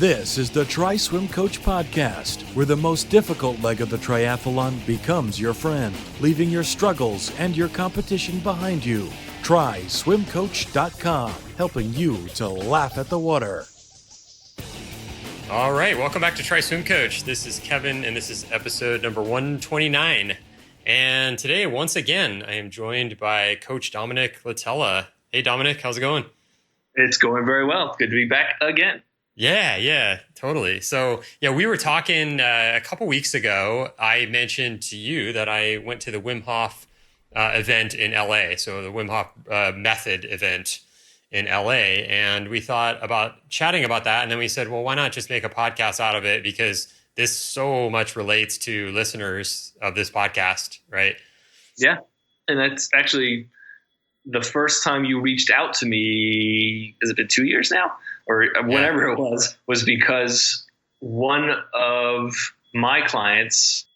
This is the TriSwimCoach podcast, where the most difficult leg of the triathlon becomes your friend, leaving your struggles and your competition behind you. TriSwimCoach.com, helping you to laugh at the water. All right, welcome back to TriSwimCoach. This is Kevin, and this is episode number 129. And today, once again, I am joined by Coach Dominic Latella. Hey, Dominic, how's it going? It's going very well. Good to be back again. Yeah, totally. So, we were talking a couple weeks ago. I mentioned to you that I went to the Wim Hof event in LA. So the Wim Hof Method event in LA. And we thought about chatting about that. And then we said, well, why not just make a podcast out of it? Because this so much relates to listeners of this podcast, right? Yeah. And that's actually the first time you reached out to me. Has it been 2 years now? Or whenever it was because one of my clients,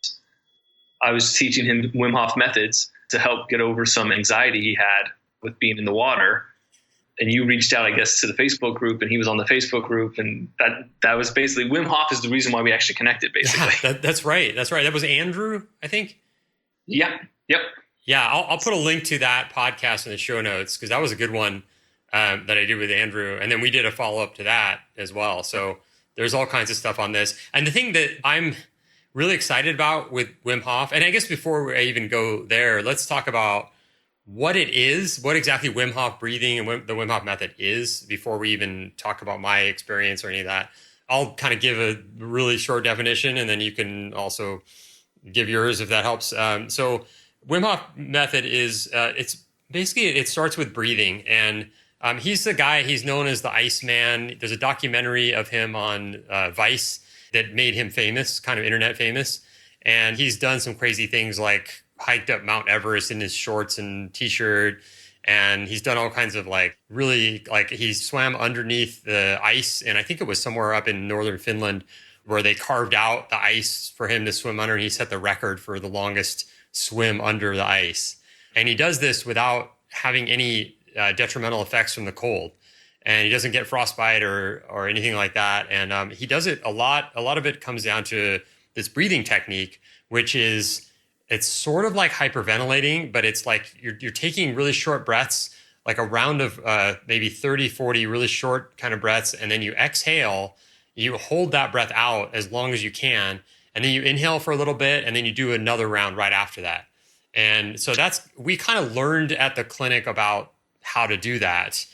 I was teaching him Wim Hof methods to help get over some anxiety he had with being in the water. And you reached out, I guess, to the Facebook group, and he was on the Facebook group. And that was basically, Wim Hof is the reason why we actually connected, basically. Yeah, that's right. That was Andrew, I think. Yeah. Yep. Yeah. I'll put a link to that podcast in the show notes, because that was a good one. That I did with Andrew. And then we did a follow-up to that as well. So there's all kinds of stuff on this. And the thing that I'm really excited about with Wim Hof, and I guess before I even go there, let's talk about what it is, what exactly Wim Hof breathing and the Wim Hof method is before we even talk about my experience or any of that. I'll kind of give a really short definition, and then you can also give yours if that helps. So Wim Hof method is, it's basically, it starts with breathing, and he's the guy, he's known as the Iceman. There's a documentary of him on Vice that made him famous, kind of internet famous. And he's done some crazy things like hiked up Mount Everest in his shorts and t-shirt. And he's done all kinds of he swam underneath the ice. And I think it was somewhere up in northern Finland where they carved out the ice for him to swim under. And he set the record for the longest swim under the ice. And he does this without having any detrimental effects from the cold, and he doesn't get frostbite or anything like that. And he does it a lot. A lot of it comes down to this breathing technique, which is, it's sort of like hyperventilating, but it's like you're taking really short breaths, like a round of maybe 30, 40 really short kind of breaths. And then you exhale, you hold that breath out as long as you can. And then you inhale for a little bit, and then you do another round right after that. And so we kind of learned at the clinic about how to do that,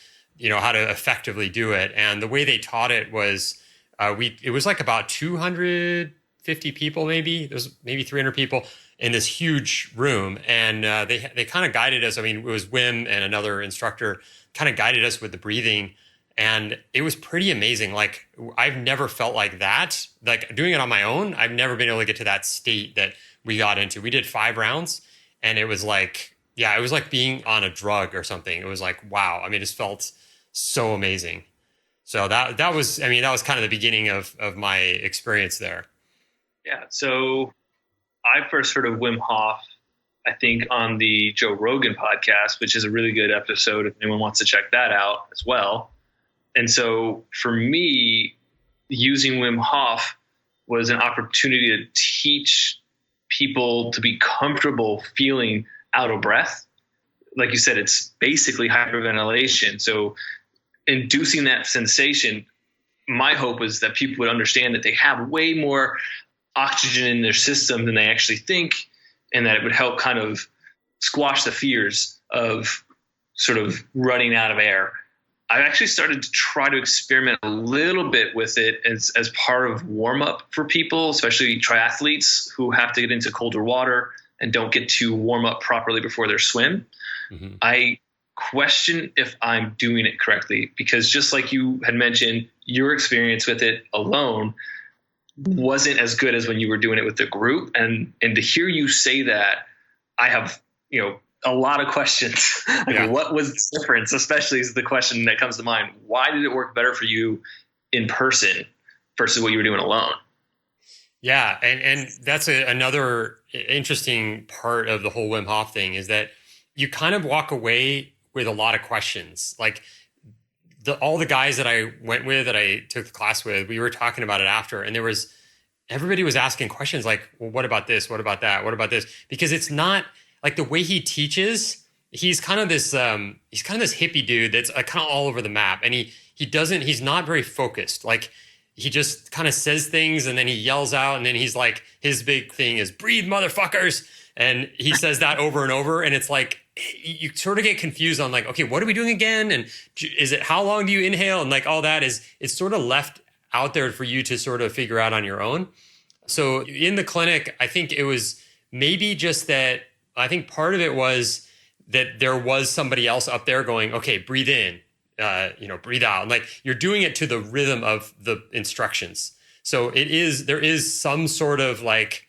how to effectively do it. And the way they taught it was, it was like about 250 people, maybe. There's maybe 300 people in this huge room. And they kind of guided us. I mean, it was Wim and another instructor kind of guided us with the breathing. And it was pretty amazing. Like, I've never felt like that. Like, doing it on my own, I've never been able to get to that state that we got into. We did 5 rounds, and it was like, it was like being on a drug or something. It was like, wow. I mean, it just felt so amazing. So that was kind of the beginning of my experience there. Yeah. So I first heard of Wim Hof, I think, on the Joe Rogan podcast, which is a really good episode if anyone wants to check that out as well. And so for me, using Wim Hof was an opportunity to teach people to be comfortable feeling out of breath. Like you said, it's basically hyperventilation. So inducing that sensation, my hope was that people would understand that they have way more oxygen in their system than they actually think, and that it would help kind of squash the fears of sort of running out of air. I actually started to try to experiment a little bit with it as part of warm up for people, especially triathletes who have to get into colder water and don't get to warm up properly before their swim. Mm-hmm. I question if I'm doing it correctly, because just like you had mentioned, your experience with it alone wasn't as good as when you were doing it with the group. And to hear you say that, I have, a lot of questions. What was the difference? Especially is the question that comes to mind. Why did it work better for you in person versus what you were doing alone? Yeah. And that's another interesting part of the whole Wim Hof thing, is that you kind of walk away with a lot of questions. Like, all the guys that I went with, that I took the class with, we were talking about it after, and everybody was asking questions like, well, what about this? What about that? What about this? Because it's not like the way he teaches. He's kind of this hippie dude that's kind of all over the map, and he's not very focused. Like, he just kind of says things and then he yells out, and then he's like, his big thing is breathe, motherfuckers. And he says that over and over. And it's like, you sort of get confused on like, okay, what are we doing again? And is it, how long do you inhale? And like all that it's sort of left out there for you to sort of figure out on your own. So in the clinic, I think it was maybe just that, I think part of it was that there was somebody else up there going, okay, breathe in, breathe out. And like, you're doing it to the rhythm of the instructions. So there is some sort of like,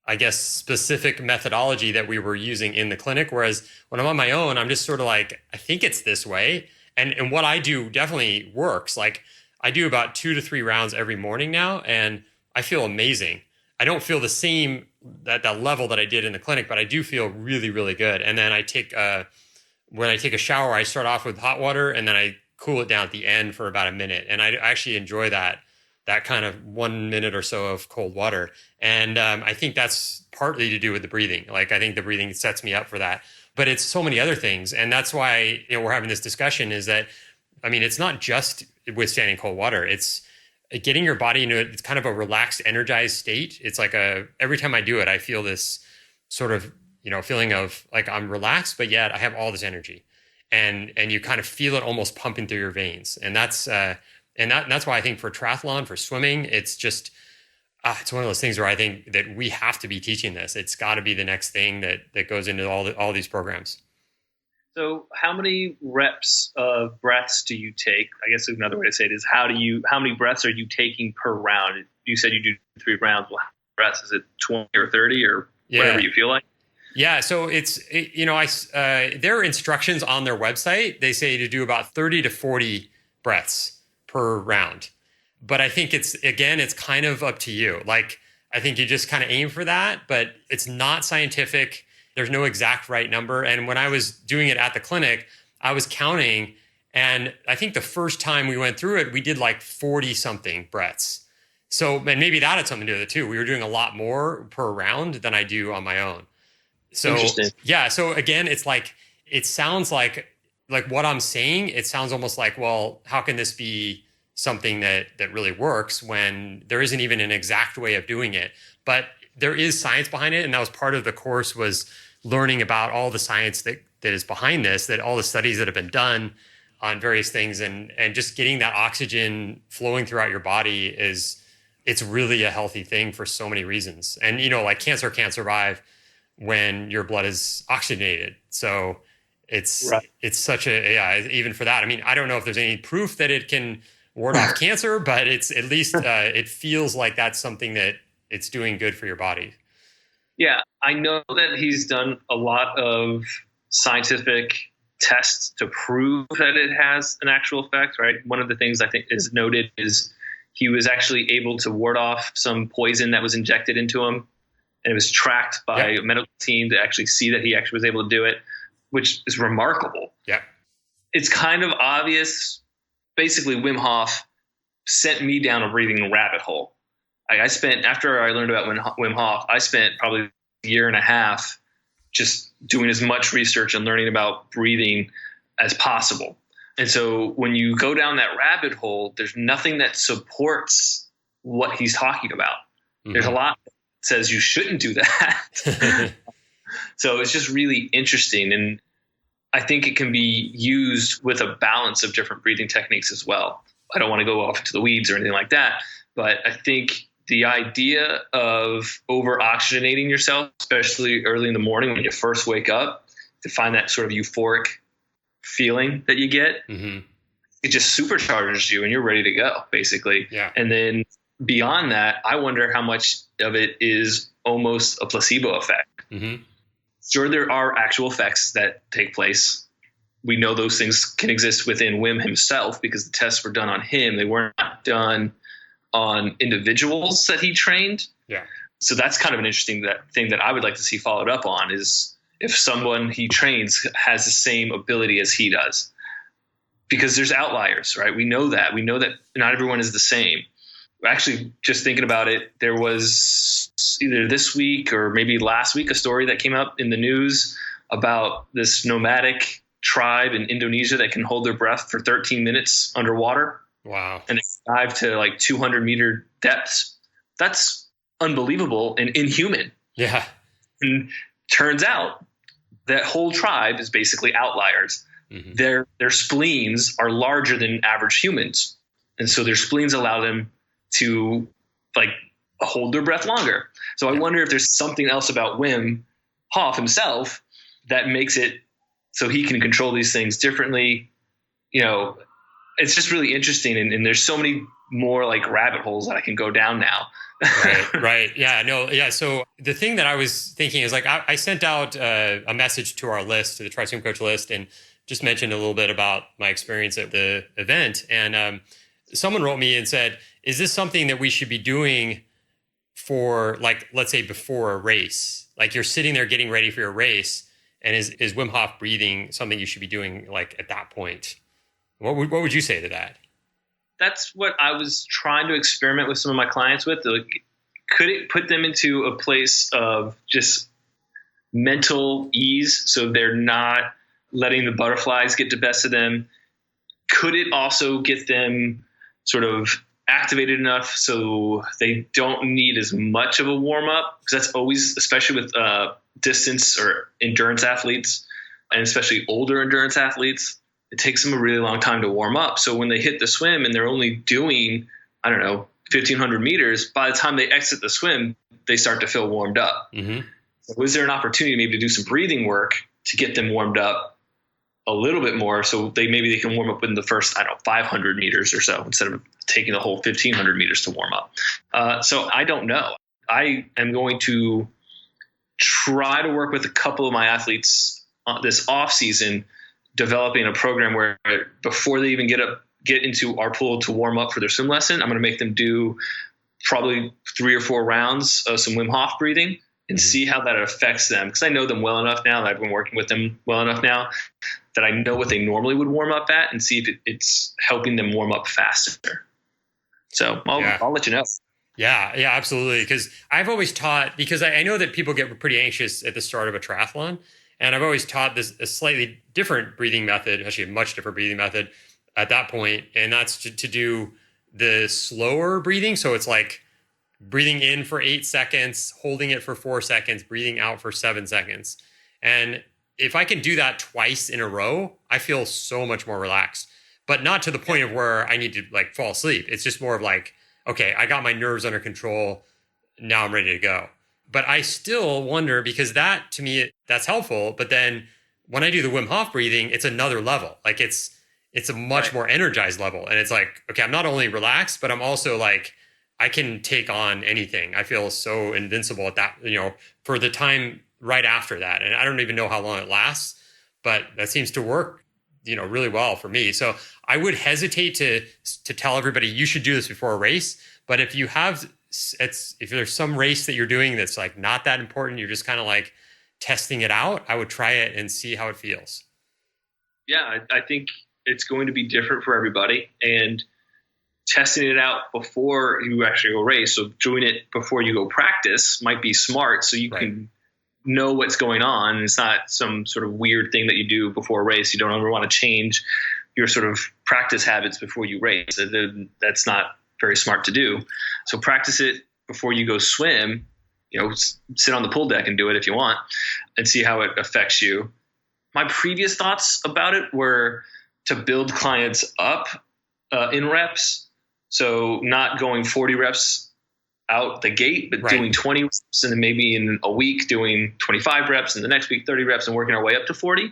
I guess, specific methodology that we were using in the clinic. Whereas when I'm on my own, I'm just sort of like, I think it's this way. And what I do definitely works. Like, I do about 2 to 3 rounds every morning now, and I feel amazing. I don't feel the same at that level that I did in the clinic, but I do feel really, really good. And then when I take a shower, I start off with hot water and then I cool it down at the end for about a minute. And I actually enjoy that kind of 1 minute or so of cold water. And I think that's partly to do with the breathing. Like, I think the breathing sets me up for that, but it's so many other things. And that's why, we're having this discussion, is that, I mean, it's not just withstanding cold water. It's getting your body into it's kind of a relaxed, energized state. It's like every time I do it, I feel this sort of, feeling of like I'm relaxed, but yet I have all this energy, and you kind of feel it almost pumping through your veins. And that's why I think for triathlon, for swimming, it's just, it's one of those things where I think that we have to be teaching this. It's got to be the next thing that goes into all these programs. So how many reps of breaths do you take? I guess another way to say it is, how many breaths are you taking per round? You said you do 3 rounds. Well, how many breaths? Is it 20 or 30 or whatever you feel like? Yeah. So there are instructions on their website. They say to do about 30 to 40 breaths per round. But I think it's kind of up to you. Like, I think you just kind of aim for that, but it's not scientific. There's no exact right number. And when I was doing it at the clinic, I was counting. And I think the first time we went through it, we did like 40 something breaths. So, and maybe that had something to do with it too. We were doing a lot more per round than I do on my own. So, yeah. So again, it's like, it sounds like what I'm saying, it sounds almost like, well, how can this be something that really works when there isn't even an exact way of doing it? But there is science behind it. And that was part of the course, was learning about all the science that is behind this, that all the studies that have been done on various things, and just getting that oxygen flowing throughout your body it's really a healthy thing for so many reasons. And, like cancer can't survive when your blood is oxygenated. So it's such even for that. I mean, I don't know if there's any proof that it can ward off cancer, but it's at least, it feels like that's something that it's doing good for your body. Yeah. I know that he's done a lot of scientific tests to prove that it has an actual effect, right? One of the things I think is noted is he was actually able to ward off some poison that was injected into him. And it was tracked by a medical team to actually see that he actually was able to do it, which is remarkable. Yeah. It's kind of obvious. Basically, Wim Hof sent me down a breathing rabbit hole. After I learned about Wim Hof, I spent probably a year and a half just doing as much research and learning about breathing as possible. And so when you go down that rabbit hole, there's nothing that supports what he's talking about. Mm-hmm. There's a lot that says you shouldn't do that. So it's just really interesting. And I think it can be used with a balance of different breathing techniques as well. I don't want to go off into the weeds or anything like that, but I think the idea of over-oxygenating yourself, especially early in the morning when you first wake up, to find that sort of euphoric feeling that you get, it just supercharges you and you're ready to go, basically. Yeah. And then beyond that, I wonder how much of it is almost a placebo effect. Mm-hmm. Sure, there are actual effects that take place. We know those things can exist within Wim himself because the tests were done on him. They were not done on individuals that he trained. Yeah. So that's kind of an interesting thing that I would like to see followed up on, is if someone he trains has the same ability as he does. because there's outliers, right? We know that not everyone is the same. Actually, just thinking about it, there was either this week or maybe last week a story that came up in the news about this nomadic tribe in Indonesia that can hold their breath for 13 minutes underwater. Wow. And they dive to like 200-meter depths. That's unbelievable and inhuman. Yeah. And turns out that whole tribe is basically outliers. Mm-hmm. Their spleens are larger than average humans. And so their spleens allow them to like hold their breath longer. So I wonder if there's something else about Wim Hof himself that makes it so he can control these things differently. You know, it's just really interesting. And there's so many more like rabbit holes that I can go down now. Right. Yeah, no. Yeah. So the thing that I was thinking is like, I sent out a message to our list, to the TriSwimCoach list, and just mentioned a little bit about my experience at the event. And someone wrote me and said, is this something that we should be doing for, like, let's say before a race? Like you're sitting there getting ready for your race, and is Wim Hof breathing something you should be doing like at that point? What would you say to that? That's what I was trying to experiment with some of my clients with. Like, could it put them into a place of just mental ease so they're not letting the butterflies get the best of them? Could it also get them sort of activated enough so they don't need as much of a warm up? Because that's always, especially with distance or endurance athletes, and especially older endurance athletes, it takes them a really long time to warm up. So when they hit the swim and they're only doing, 1,500 meters, by the time they exit the swim, they start to feel warmed up. Mm-hmm. So is there an opportunity maybe to do some breathing work to get them warmed up a little bit more, so they can warm up in the first 500 meters or so instead of taking the whole 1,500 meters to warm up? So I don't know. I am going to try to work with a couple of my athletes this off season, developing a program where before they even get into our pool to warm up for their swim lesson, I'm going to make them do probably 3 or 4 rounds of some Wim Hof breathing and see how that affects them. Because I know them well enough now, that I've been working with them well enough now, that I know what they normally would warm up at, and see if it's helping them warm up faster. So I'll let you know. Yeah, absolutely. Because I've always taught, because I know that people get pretty anxious at the start of a triathlon. And I've always taught a slightly different breathing method, actually a much different breathing method at that point. And that's to do the slower breathing. So it's like breathing in for 8 seconds, holding it for 4 seconds, breathing out for 7 seconds. And if I can do that twice in a row, I feel so much more relaxed, but not to the point of where I need to like fall asleep. It's just more of like, okay, I got my nerves under control. Now I'm ready to go. But I still wonder, because that to me, that's helpful. But then when I do the Wim Hof breathing, it's another level. Like it's a much more energized level. And it's like, okay, I'm not only relaxed, but I'm also like, I can take on anything. I feel so invincible at that, for the time right after that. And I don't even know how long it lasts, but that seems to work, really well for me. So I would hesitate to tell everybody you should do this before a race. But if you have, if there's some race that you're doing that's like not that important, you're just kind of like testing it out, I would try it and see how it feels. Yeah, I think it's going to be different for everybody, and testing it out before you actually go race. So doing it before you go practice might be smart, so you can know what's going on. It's not some sort of weird thing that you do before a race. You don't ever want to change your sort of practice habits before you race. That's not very smart to do. So practice it before you go swim. Sit on the pool deck and do it if you want, and see how it affects you. My previous thoughts about it were to build clients up in reps. So not going 40 reps out the gate, but doing 20 reps, and then maybe in a week doing 25 reps, and the next week 30 reps, and working our way up to 40.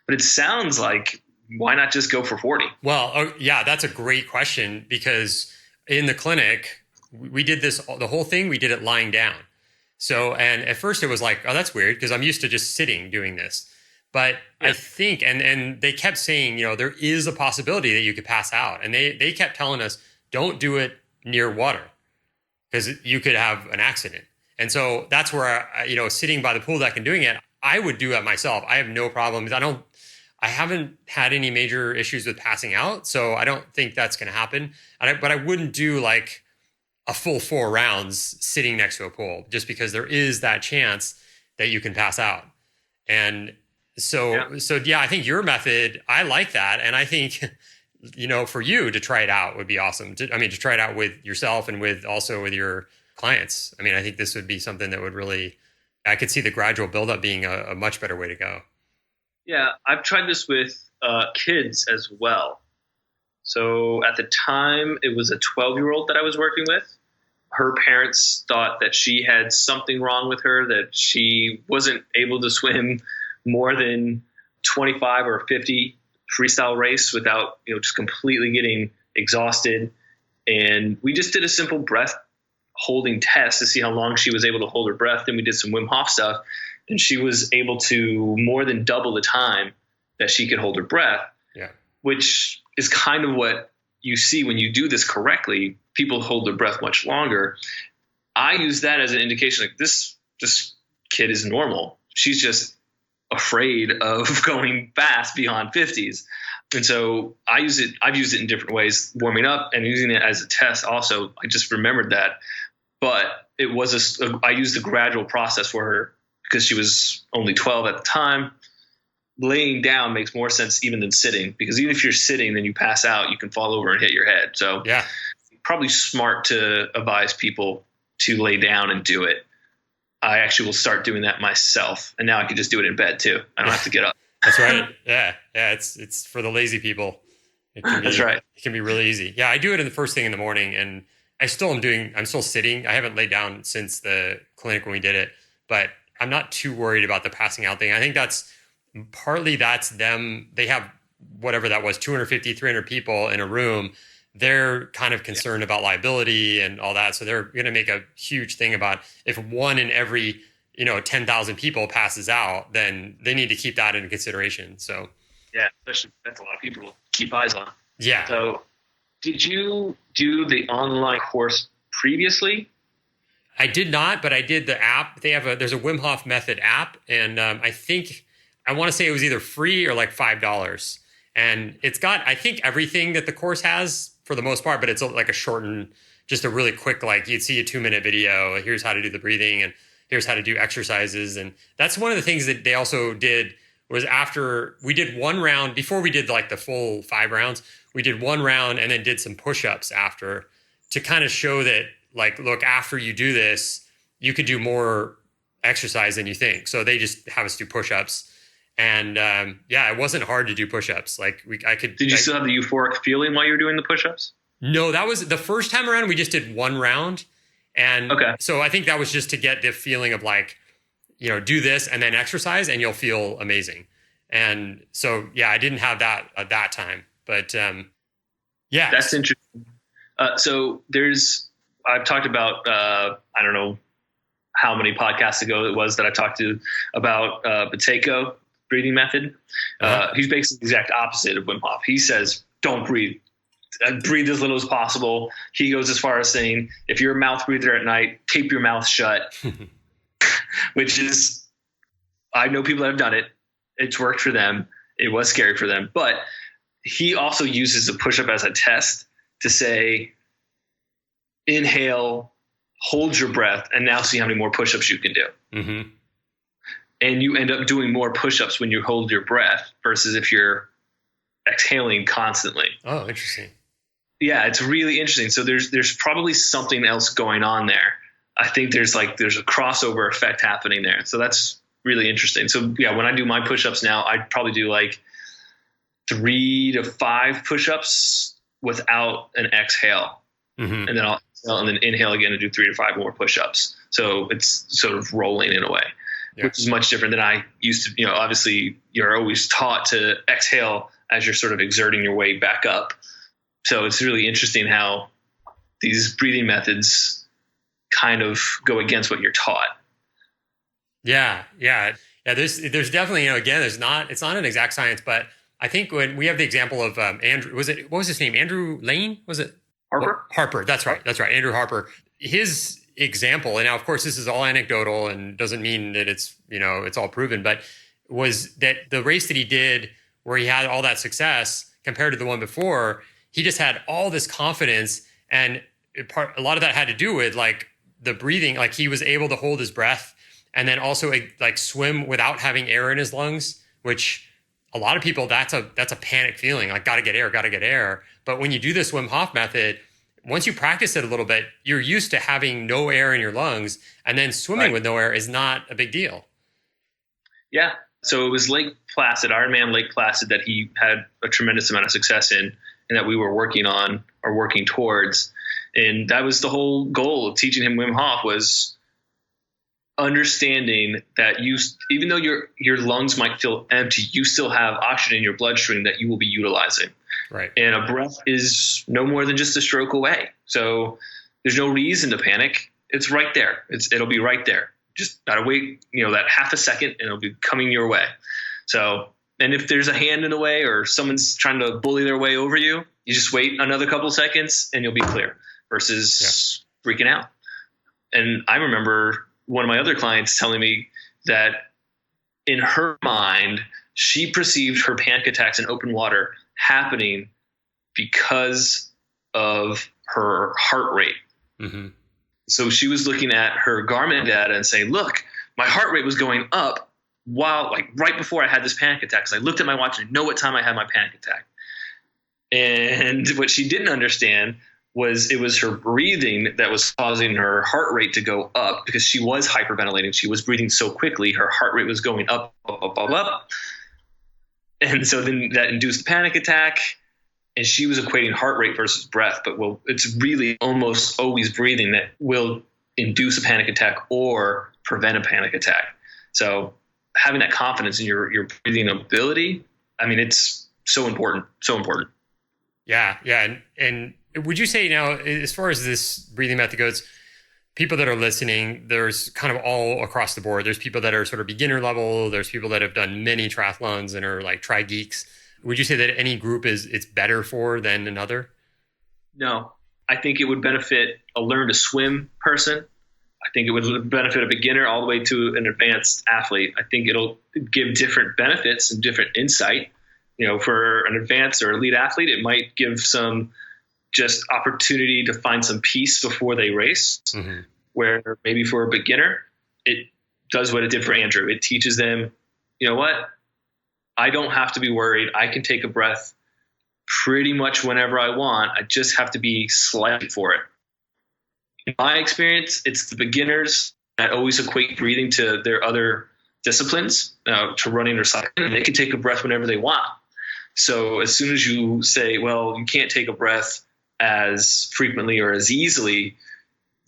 But it sounds like, why not just go for 40? Well, yeah, that's a great question, because in the clinic, we did the whole thing, we did it lying down. So, and at first it was like, oh, that's weird, because I'm used to just sitting doing this. But I think, and they kept saying, there is a possibility that you could pass out. And they kept telling us, don't do it near water, because you could have an accident. And so that's where, sitting by the pool deck and doing it, I would do it myself. I have no problems. I haven't had any major issues with passing out. So I don't think that's going to happen. But I wouldn't do like a full 4 rounds sitting next to a pool, just because there is that chance that you can pass out. And so I think your method, I like that. And I think, for you to try it out would be awesome. To try it out with yourself and also with your clients. I think this would be something that would really, I could see the gradual buildup being a much better way to go. Yeah, I've tried this with kids as well. So at the time, it was a 12-year-old that I was working with. Her parents thought that she had something wrong with her, that she wasn't able to swim more than 25 or 50 freestyle race without, just completely getting exhausted. And we just did a simple breath holding test to see how long she was able to hold her breath. Then we did some Wim Hof stuff, and she was able to more than double the time that she could hold her breath. Yeah. Which is kind of what you see when you do this correctly. People hold their breath much longer. I use that as an indication, like this kid is normal. She's just afraid of going fast beyond 50s. And so I've used it in different ways, warming up and using it as a test. Also, I just remembered that, but it was I used the gradual process for her because she was only 12 at the time. Laying down makes more sense even than sitting, because even if you're sitting, then you pass out, you can fall over and hit your head. So yeah, probably smart to advise people to lay down and do it. I actually will start doing that myself. And now I can just do it in bed too. I don't have to get up. That's right. Yeah. Yeah. It's for the lazy people. That's right. It can be really easy. Yeah. I do it in the first thing in the morning, and I'm still sitting. I haven't laid down since the clinic when we did it, but I'm not too worried about the passing out thing. I think that's them. They have whatever that was, 250, 300 people in a room. They're kind of concerned about liability and all that. So they're going to make a huge thing about if one in every, 10,000 people passes out, then they need to keep that into consideration. So yeah, especially that's a lot of people to keep eyes on. Yeah. So did you do the online course previously? I did not, but I did the app. There's a Wim Hof Method app. And I want to say it was either free or like $5. And it's got, I think, everything that the course has for the most part, but it's like a shortened, just a really quick, like you'd see a 2-minute video. Here's how to do the breathing, and here's how to do exercises. And that's one of the things that they also did was after we did one round, before we did like the full 5 rounds, we did one round and then did some push-ups after to kind of show that, like, look, after you do this, you could do more exercise than you think. So they just have us do push-ups. And it wasn't hard to do push-ups. Like Did you still have the euphoric feeling while you were doing the push-ups? No, that was the first time around. We just did one round, and okay. So I think that was just to get the feeling of like, do this and then exercise, and you'll feel amazing. And so I didn't have that at that time, but that's interesting. So I've talked about I don't know how many podcasts ago it was that I talked about Buteyko breathing method. He's basically the exact opposite of Wim Hof. He says, don't breathe. Breathe as little as possible. He goes as far as saying, if you're a mouth breather at night, tape your mouth shut, which is, I know people that have done it. It's worked for them. It was scary for them. But he also uses the push-up as a test to say, inhale, hold your breath, and now see how many more push-ups you can do. Mm-hmm. And you end up doing more push-ups when you hold your breath versus if you're exhaling constantly. Oh, interesting. Yeah, it's really interesting. So there's probably something else going on there. I think there's a crossover effect happening there. So that's really interesting. So yeah, when I do my push-ups now, I probably do like 3 to 5 push-ups without an exhale. Mm-hmm. And then I'll exhale and then inhale again and do 3 to 5 more push-ups. So it's sort of rolling in a way. Yeah. Which is much different than I used to. Obviously you're always taught to exhale as you're sort of exerting your way back up. So it's really interesting how these breathing methods kind of go against what you're taught. Yeah. There's definitely, again, it's not an exact science, but I think when we have the example of Andrew, what was his name? Andrew Lane? Was it? Harper? Harper. That's right. Andrew Harper. His example, and now of course this is all anecdotal and doesn't mean that it's, it's all proven, but was that the race that he did where he had all that success compared to the one before, he just had all this confidence. And a lot of that had to do with like the breathing, like he was able to hold his breath and then also like swim without having air in his lungs, which a lot of people, that's a panic feeling, like gotta get air. But when you do this Wim Hof method, once you practice it a little bit, you're used to having no air in your lungs, and then swimming with no air is not a big deal. Yeah. So it was Lake Placid, Ironman Lake Placid, that he had a tremendous amount of success in, and that we were working on or working towards. And that was the whole goal of teaching him Wim Hof, was understanding that even though your lungs might feel empty, you still have oxygen in your bloodstream that you will be utilizing. Right. And a breath is no more than just a stroke away. So there's no reason to panic. It's right there. It'll be right there. Just gotta wait, that half a second, and it'll be coming your way. So, and if there's a hand in the way or someone's trying to bully their way over you, you just wait another couple of seconds and you'll be clear versus freaking out. And I remember one of my other clients telling me that in her mind, she perceived her panic attacks in open water happening because of her heart rate. Mm-hmm. So she was looking at her Garmin data and saying, look, my heart rate was going up while, like, right before I had this panic attack. So I looked at my watch and I know what time I had my panic attack. And what she didn't understand was it was her breathing that was causing her heart rate to go up, because she was hyperventilating. She was breathing so quickly, her heart rate was going up. And so then that induced the panic attack. And she was equating heart rate versus breath, but it's really almost always breathing that will induce a panic attack or prevent a panic attack. So having that confidence in your breathing ability, I mean, it's so important, so important. Yeah. And would you say now, as far as this breathing method goes, people that are listening, there's kind of all across the board. There's people that are sort of beginner level. There's people that have done many triathlons and are like tri geeks. Would you say that any group it's better for than another? No, I think it would benefit a learn to swim person. I think it would benefit a beginner all the way to an advanced athlete. I think it'll give different benefits and different insight. For an advanced or elite athlete, it might give some just opportunity to find some peace before they race, mm-hmm. where maybe for a beginner, it does what it did for Andrew. It teaches them, you know what? I don't have to be worried. I can take a breath pretty much whenever I want. I just have to be slightly for it. In my experience, it's the beginners that always equate breathing to their other disciplines, to running or cycling, and they can take a breath whenever they want. So as soon as you say, well, you can't take a breath as frequently or as easily,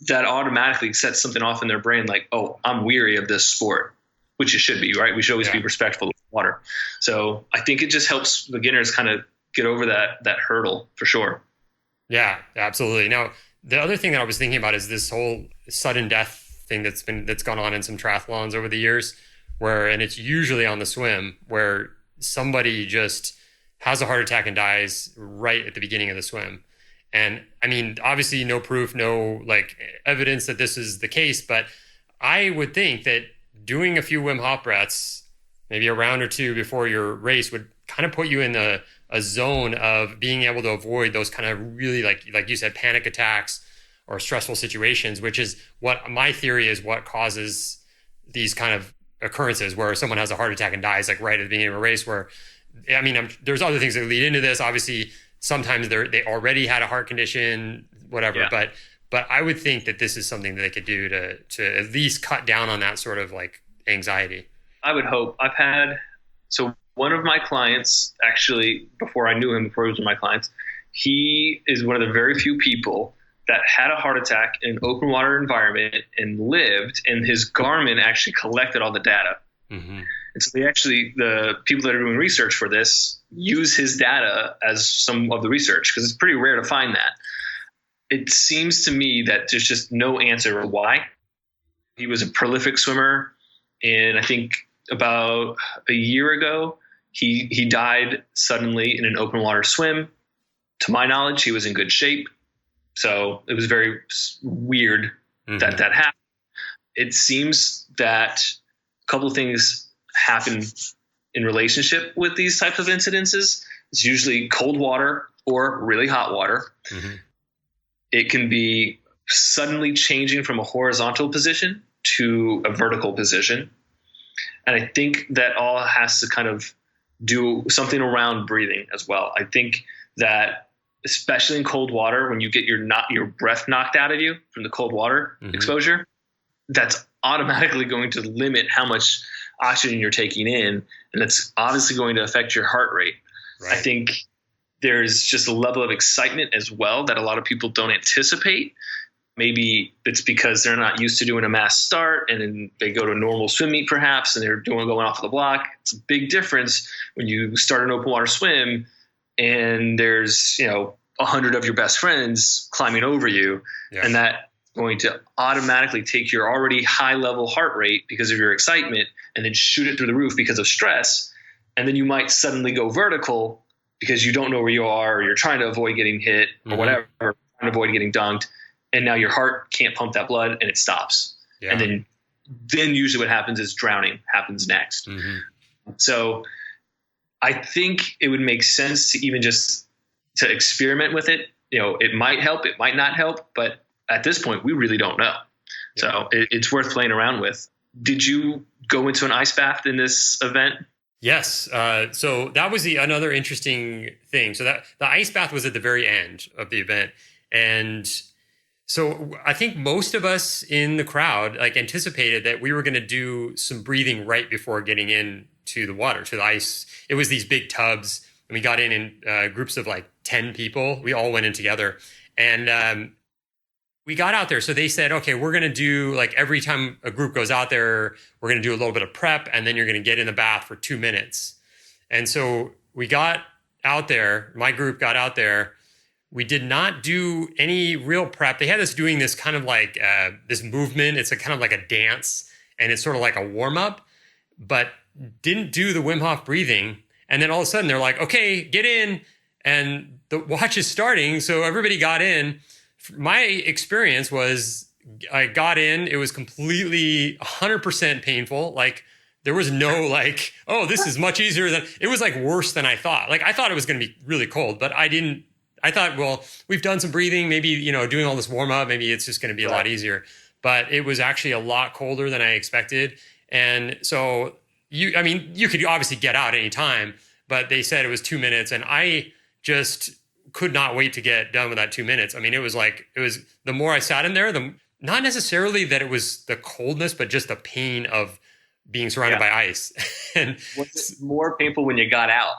that automatically sets something off in their brain like, oh, I'm weary of this sport, which it should be, right? We should always be respectful of water. So I think it just helps beginners kind of get over that hurdle for sure. Yeah, absolutely. Now, the other thing that I was thinking about is this whole sudden death thing that's gone on in some triathlons over the years, and it's usually on the swim, where somebody just has a heart attack and dies right at the beginning of the swim. And I mean, obviously no proof, no like evidence that this is the case, but I would think that doing a few Wim Hof breaths, maybe a round or two before your race, would kind of put you in a zone of being able to avoid those kind of really, like you said, panic attacks or stressful situations, which is what my theory is what causes these kind of occurrences where someone has a heart attack and dies like right at the beginning of a race, where, I mean, there's other things that lead into this. Obviously, sometimes they already had a heart condition, whatever, but I would think that this is something that they could do to at least cut down on that sort of like anxiety. I would hope. So one of my clients, actually, before I knew him, before he was one of my clients, he is one of the very few people that had a heart attack in an open water environment and lived, and his Garmin actually collected all the data. Mm-hmm. And so the people that are doing research for this use his data as some of the research, because it's pretty rare to find that. It seems to me that there's just no answer to why. He was a prolific swimmer, and I think about a year ago, he died suddenly in an open water swim. To my knowledge, he was in good shape. So it was very weird that happened. It seems that a couple of things happened in relationship with these types of incidences. It's usually cold water or really hot water. Mm-hmm. It can be suddenly changing from a horizontal position to a vertical position. And I think that all has to kind of do something around breathing as well. I think that especially in cold water, when you get your breath knocked out of you from the cold water exposure, that's automatically going to limit how much oxygen you're taking in. And that's obviously going to affect your heart rate. Right. I think there's just a level of excitement as well that a lot of people don't anticipate. Maybe it's because they're not used to doing a mass start and then they go to a normal swim meet perhaps and they're going off of the block. It's a big difference when you start an open water swim and there's, 100 of your best friends climbing over you. Yeah. And that going to automatically take your already high level heart rate because of your excitement and then shoot it through the roof because of stress. And then you might suddenly go vertical because you don't know where you are or you're trying to avoid getting hit or whatever, trying to avoid getting dunked. And now your heart can't pump that blood and it stops. Yeah. And then usually what happens is drowning happens next. So I think it would make sense to even just to experiment with it. It might help, it might not help, but at this point we really don't know. Yeah. So it's worth playing around with. Did you go into an ice bath in this event? Yes. So that was another interesting thing. So that the ice bath was at the very end of the event. And so I think most of us in the crowd anticipated that we were going to do some breathing right before getting into the water, to the ice. It was these big tubs, and we got in groups of 10 people. We all went in together, and we got out there. So they said, okay, we're going to do every time a group goes out there, we're going to do a little bit of prep, and then you're going to get in the bath for 2 minutes. And so we got out there. My group got out there. We did not do any real prep. They had us doing this kind of this movement. It's kind of like a dance, and it's sort of like a warm up, but didn't do the Wim Hof breathing. And then all of a sudden they're like, okay, get in. And the watch is starting. So everybody got in. My experience was I got in. It was completely 100% painful. There was no oh, this is much easier than, it was worse than I thought. I thought it was going to be really cold, but I thought, well, we've done some breathing, maybe, doing all this warm up, maybe it's just going to be a lot easier. But it was actually a lot colder than I expected. And so you could obviously get out anytime, but they said it was 2 minutes. And I just could not wait to get done with that 2 minutes. It was the more I sat in there, not necessarily that it was the coldness, but just the pain of being surrounded by ice. And was it more painful when you got out?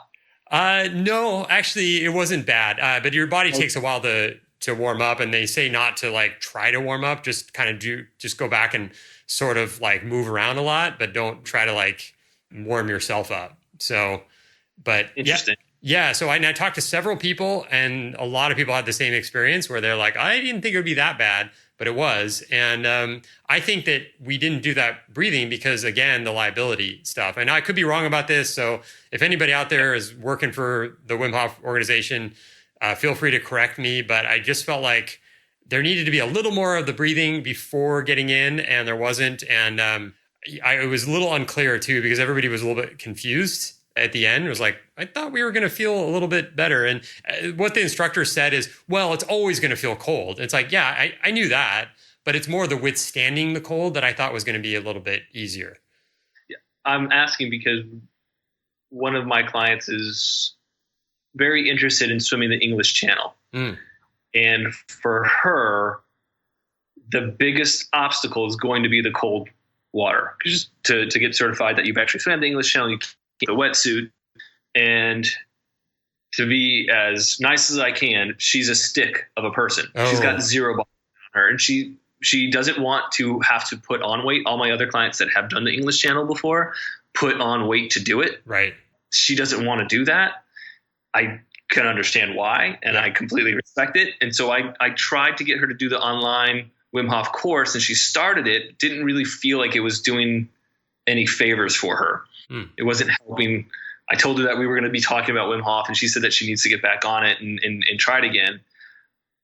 No, actually it wasn't bad. But your body takes a while to warm up, and they say not to try to warm up, just kind of just go back and sort of move around a lot, but don't try to warm yourself up. So, but interesting. Yeah. So I talked to several people, and a lot of people had the same experience where they're like, I didn't think it would be that bad, but it was. And I think that we didn't do that breathing because, again, the liability stuff. And I could be wrong about this. So if anybody out there is working for the Wim Hof organization, feel free to correct me. But I just felt like there needed to be a little more of the breathing before getting in, and there wasn't. And it was a little unclear, too, because everybody was a little bit confused at the end. It was I thought we were going to feel a little bit better. And what the instructor said is, well, it's always going to feel cold. It's yeah, I knew that, but it's more the withstanding the cold that I thought was going to be a little bit easier. Yeah, I'm asking because one of my clients is very interested in swimming the English Channel. And for her, the biggest obstacle is going to be the cold water. Just to get certified that you've actually swam the English Channel, you keep a wetsuit. And to be as nice as I can, she's a stick of a person. Oh. She's got zero body on her. And she doesn't want to have to put on weight. All my other clients that have done the English Channel before put on weight to do it. Right. She doesn't want to do that. I can understand why, and I completely respect it. And so I tried to get her to do the online Wim Hof course, and she started it. Didn't really feel like it was doing any favors for her. It wasn't helping. I told her that we were going to be talking about Wim Hof, and she said that she needs to get back on it and try it again.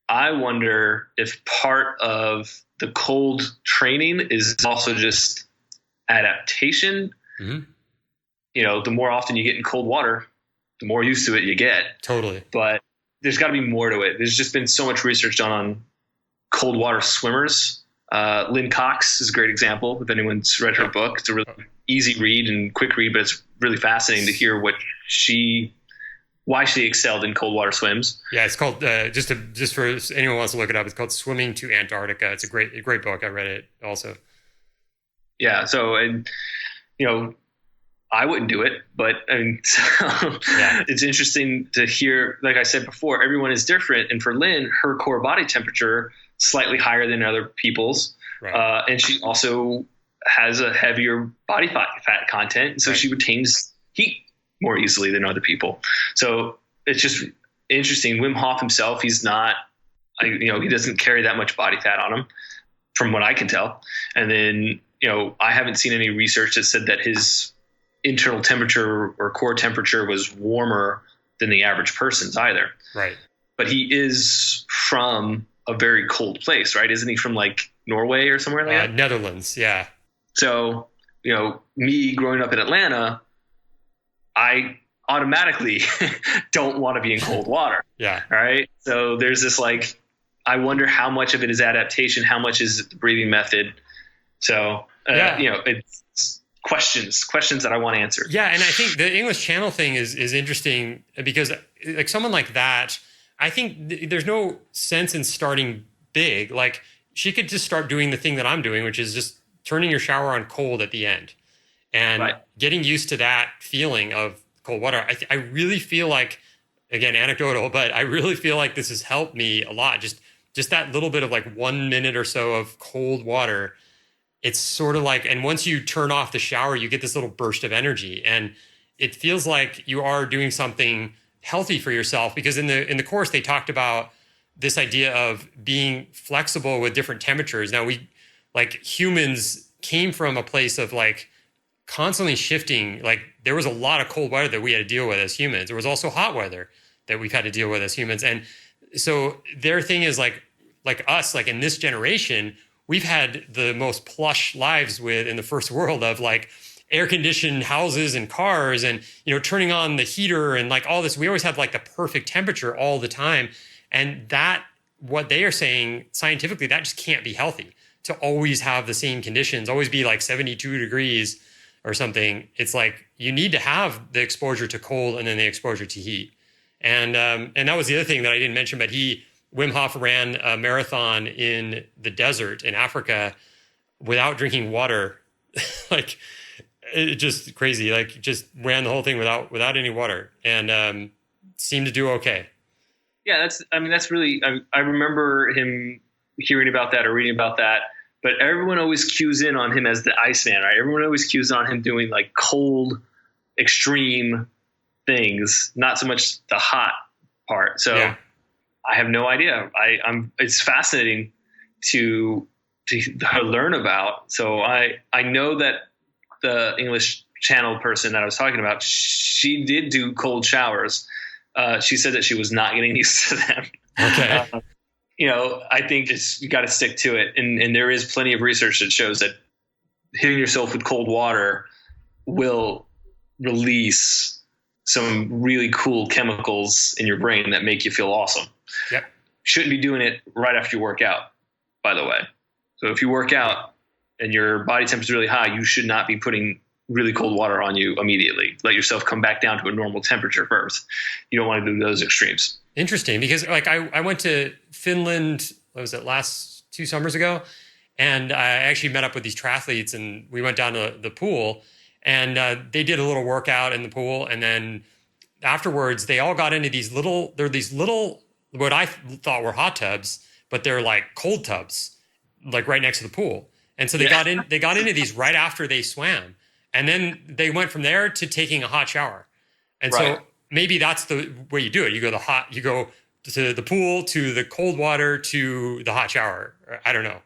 I wonder if part of the cold training is also just adaptation. the more often you get in cold water, the more used to it you get. Totally. But there's got to be more to it. There's just been so much research done on cold water swimmers. Lynne is a great example. If anyone's read her book, it's a really easy read and quick read, but it's really fascinating to hear why she excelled in cold water swims. Yeah, it's called just for anyone who wants to look it up. It's called Swimming to Antarctica. It's a great book. I read it also. Yeah. So, and I wouldn't do it, but I mean, It's interesting to hear. Like I said before, everyone is different, and for Lynne, her core body temperature slightly higher than other people's, right. And she also has a heavier body fat content, so she retains heat more easily than other people. So it's just interesting. Wim Hof himself, he's not, he doesn't carry that much body fat on him, from what I can tell. And then I haven't seen any research that said that his internal temperature or core temperature was warmer than the average person's either. Right. But he is from a very cold place, right? Isn't he from like Norway or somewhere like that? Netherlands. Yeah. So, me growing up in Atlanta, I automatically don't want to be in cold water. Yeah. Right. So there's this I wonder how much of it is adaptation, how much is the breathing method. So, it's questions that I want answered. Yeah. And I think the English Channel thing is interesting because like someone like that, I think there's no sense in starting big. Like she could just start doing the thing that I'm doing, which is just turning your shower on cold at the end and getting used to that feeling of cold water. I really feel like, again, anecdotal, but I really feel like this has helped me a lot. Just that little bit of 1 minute or so of cold water. It's sort of like, and once you turn off the shower, you get this little burst of energy, and it feels like you are doing something healthy for yourself. Because in the course, they talked about this idea of being flexible with different temperatures. Now we, humans, came from a place of constantly shifting. There was a lot of cold weather that we had to deal with as humans. There was also hot weather that we've had to deal with as humans. And so their thing is like us, in this generation, we've had the most plush lives in the first world of air conditioned houses and cars and, turning on the heater and all this. We always have the perfect temperature all the time. And that, what they are saying scientifically, that just can't be healthy to always have the same conditions, always be 72 degrees or something. It's you need to have the exposure to cold and then the exposure to heat. And that was the other thing that I didn't mention, but Wim Hof ran a marathon in the desert in Africa without drinking water. It just crazy. Just ran the whole thing without any water and seemed to do okay. Yeah, that's really, I remember him hearing about that or reading about that, but everyone always cues in on him as the Iceman, right? Everyone always cues on him doing cold, extreme things, not so much the hot part. So yeah. I have no idea. It's fascinating to learn about. So I know that the English Channel person that I was talking about, she did do cold showers. She said that she was not getting used to them. Okay. I think you got to stick to it. And there is plenty of research that shows that hitting yourself with cold water will release some really cool chemicals in your brain that make you feel awesome. Yep. Shouldn't be doing it right after you work out, by the way. So if you work out and your body temperature is really high, you should not be putting really cold water on you immediately. Let yourself come back down to a normal temperature first. You don't want to do those extremes. Interesting, because I went to Finland, what was it, last 2 summers ago, and I actually met up with these triathletes, and we went down to the pool, and they did a little workout in the pool, and then afterwards they all got into these little what I thought were hot tubs, but they're cold tubs, right next to the pool. And so they got into these right after they swam. And then they went from there to taking a hot shower. And so maybe that's the way you do it. You go to the pool, to the cold water, to the hot shower. I don't know.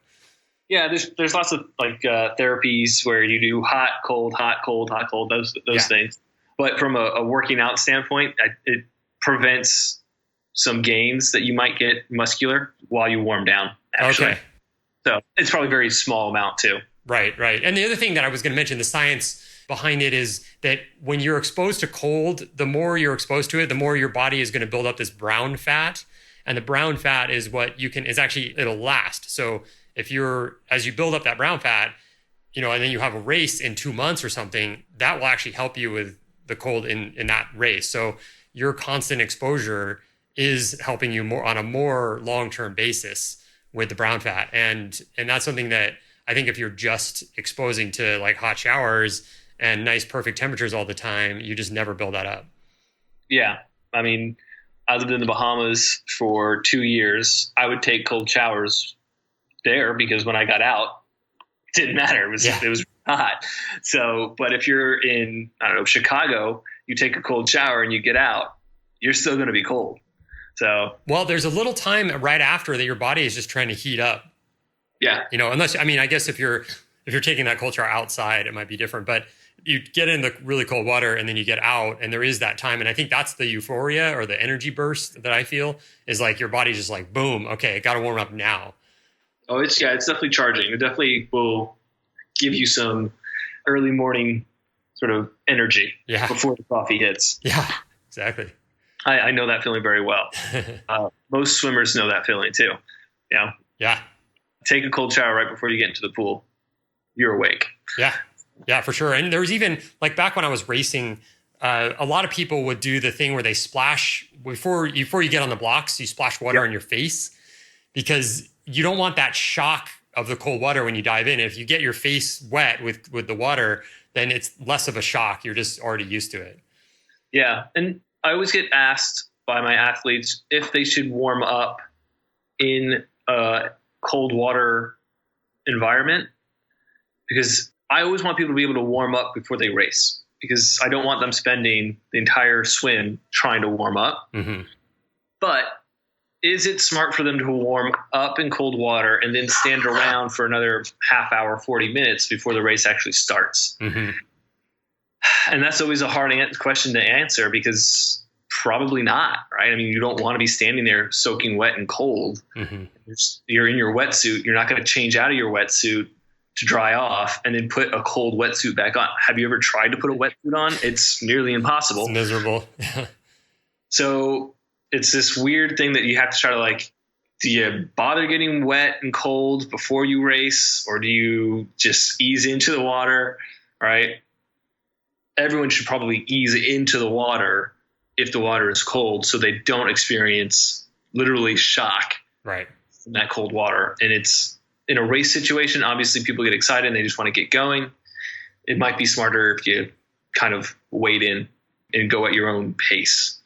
Yeah, there's lots of therapies where you do hot, cold, those things. But from a working out standpoint, it prevents some gains that you might get muscular while you warm down, actually. Okay. So it's probably a very small amount too. Right. And the other thing that I was going to mention, the science behind it is that when you're exposed to cold, the more you're exposed to it, the more your body is going to build up this brown fat. And the brown fat is what it'll last. So as you build up that brown fat, and then you have a race in 2 months or something, that will actually help you with the cold in that race. So your constant exposure is helping you more on a more long-term basis with the brown fat. And that's something that I think if you're just exposing to like hot showers and nice, perfect temperatures all the time, you just never build that up. Yeah. I mean, I lived in the Bahamas for 2 years. I would take cold showers there because when I got out, it didn't matter. It was hot. So, but if you're in, I don't know, Chicago, you take a cold shower and you get out, you're still going to be cold. So, well, there's a little time right after that your body is just trying to heat up. Yeah. I guess if you're taking that cold shower outside, it might be different, but you get in the really cold water and then you get out and there is that time. And I think that's the euphoria or the energy burst that I feel is like your body's just like, boom, okay, got to warm up now. Oh, it's definitely charging. It definitely will give you some early morning sort of energy before the coffee hits. Yeah, exactly. I know that feeling very well. Most swimmers know that feeling too. Yeah. Yeah. Take a cold shower right before you get into the pool. You're awake. Yeah. Yeah, for sure. And there was even like back when I was racing, a lot of people would do the thing where they splash before you get on the blocks, you splash water on your face because you don't want that shock of the cold water when you dive in. If you get your face wet with the water, then it's less of a shock. You're just already used to it. Yeah. And I always get asked by my athletes if they should warm up in a cold water environment because I always want people to be able to warm up before they race because I don't want them spending the entire swim trying to warm up. Mm-hmm. But is it smart for them to warm up in cold water and then stand around for another half hour, 40 minutes before the race actually starts? Mm-hmm. And that's always a hard question to answer because probably not, right? I mean, you don't want to be standing there soaking wet and cold. Mm-hmm. You're in your wetsuit. You're not going to change out of your wetsuit to dry off and then put a cold wetsuit back on. Have you ever tried to put a wetsuit on? It's nearly impossible. It's miserable. So it's this weird thing that you have to try to like, do you bother getting wet and cold before you race or do you just ease into the water, right? Everyone should probably ease into the water if the water is cold so they don't experience literally shock right from that cold water. And it's in a race situation, obviously people get excited and they just want to get going. It might be smarter if you kind of wade in and go at your own pace.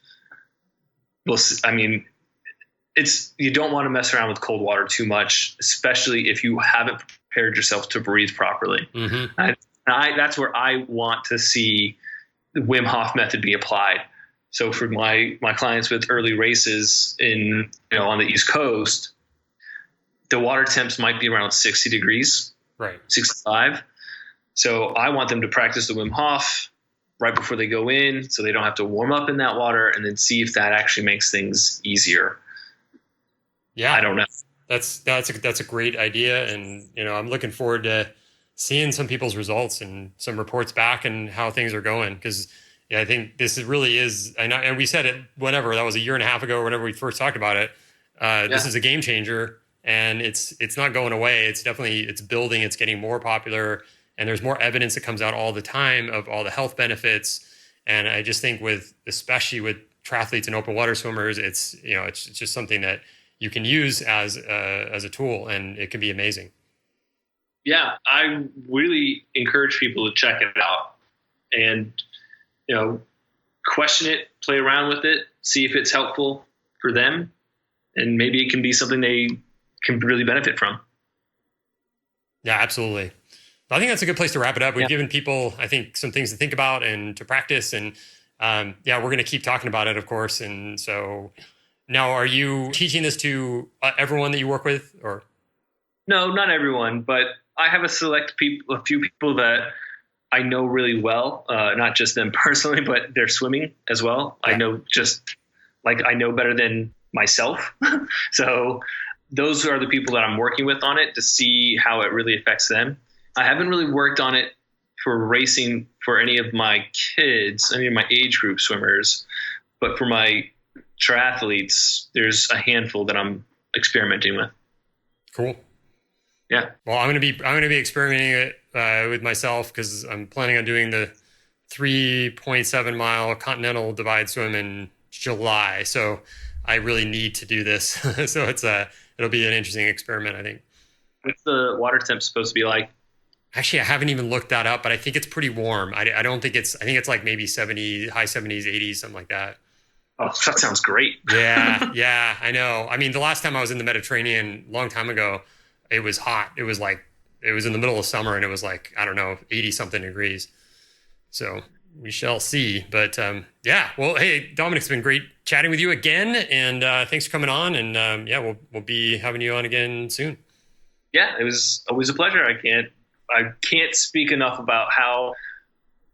I mean, you don't want to mess around with cold water too much, especially if you haven't prepared yourself to breathe properly. Mm-hmm. That's where I want to see the Wim Hof method be applied. So for my clients with early races on the East Coast, the water temps might be around 60 degrees, right? 65. So I want them to practice the Wim Hof right before they go in so they don't have to warm up in that water and then see if that actually makes things easier. Yeah. I don't know. That's a great idea. And, I'm looking forward to seeing some people's results and some reports back and how things are going. Cause I think this really is, and we said it, whenever that was a year and a half ago, whenever we first talked about it, This is a game changer and it's not going away. It's building, it's getting more popular. And there's more evidence that comes out all the time of all the health benefits. And I just think especially with triathletes and open water swimmers, it's just something that you can use as a tool, and it can be amazing. Yeah, I really encourage people to check it out and, question it, play around with it, see if it's helpful for them. And maybe it can be something they can really benefit from. Yeah, absolutely. I think that's a good place to wrap it up. We've given people, I think, some things to think about and to practice. And we're going to keep talking about it, of course. And so now, are you teaching this to everyone that you work with, or? No, not everyone, but I have a few people that I know really well, not just them personally, but they're swimming as well. Yeah. I know better than myself. So those are the people that I'm working with on it to see how it really affects them. I haven't really worked on it for racing for any of my kids, any of my age group swimmers, but for my triathletes, there's a handful that I'm experimenting with. Cool. Yeah. Well, I'm gonna be experimenting it with myself because I'm planning on doing the 3.7 mile continental divide swim in July. So I really need to do this. So it'll be an interesting experiment, I think. What's the water temp supposed to be like? Actually, I haven't even looked that up, but I think it's pretty warm. I think it's like maybe 70, high 70s, 80s, something like that. Oh, that sounds great. Yeah, I know. I mean, the last time I was in the Mediterranean a long time ago, it was hot. It was in the middle of summer and it was like, I don't know, 80 something degrees. So we shall see. But yeah, well, hey, Dominic, it's been great chatting with you again. And thanks for coming on. And yeah, we'll be having you on again soon. Yeah, it was always a pleasure. I can't speak enough about how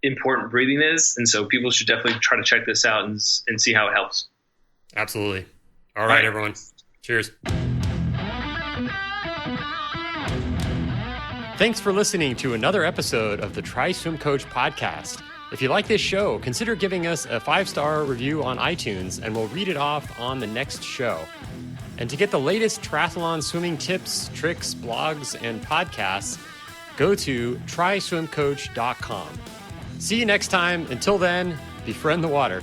important breathing is. And so people should definitely try to check this out and see how it helps. Absolutely. All right, everyone. Cheers. Thanks for listening to another episode of the TriSwimCoach podcast. If you like this show, consider giving us a 5-star review on iTunes and we'll read it off on the next show. And to get the latest triathlon swimming tips, tricks, blogs, and podcasts, go to TriSwimCoach.com. See you next time. Until then, befriend the water.